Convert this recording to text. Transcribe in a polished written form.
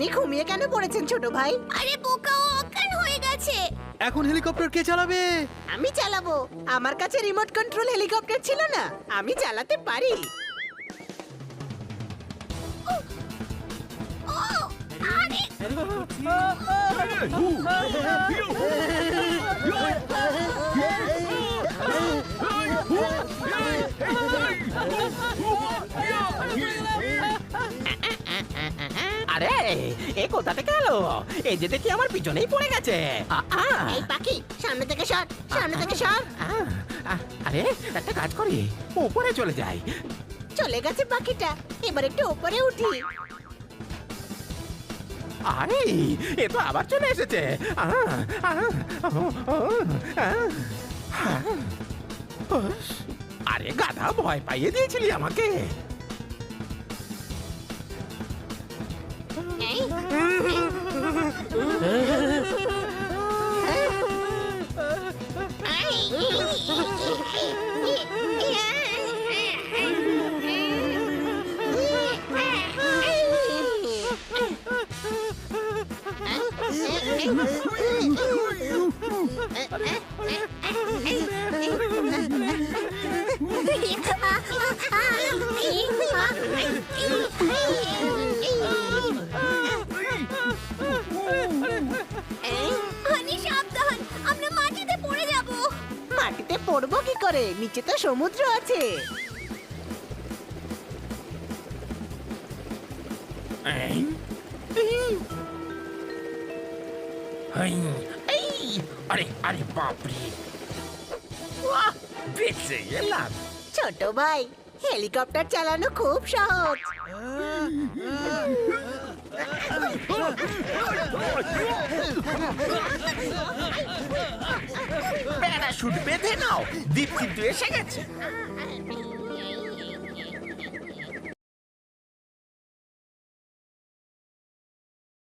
আপনি ঘুমিয়ে কেন পড়েছেন ছোট ভাই? আরে বোকা, ও অজ্ঞান হয়ে গেছে। এখন হেলিকপ্টার কে চালাবে? আমি চালাবো। আমার কাছে রিমোট কন্ট্রোল হেলিকপ্টার ছিল না, আমি চালাতে পারি। ও আরে আরে এ কোথা থেকে এলো? এই যে দেখি আমার পিছনেই পড়ে গেছে। এই পাখি, সামনে থেকে সর, সামনে থেকে সর। আরে একটা কাজ করি, উপরে চলে যাই। চলে গেছে পাখিটা, এবার একটু উপরে উঠি। আরে এ তো আবার চলে এসেছে। আরে গাধা, ভয় পাইয়ে দিয়েছিলি আমাকে। এই, হানি সাবধান, আমরা মাটিতে পড়ে যাব। মাটিতে পড়বো কি করে? নিচে তো সমুদ্র আছে। আরে আরে বাপরে, বাহ, বেঁচে গেলাম। ছোট ভাই, হেলিকপ্টার চালানো খুব সহজ। প্যারাশুট বেঁধে নাও, দ্বীপ কিন্তু এসে গেছে।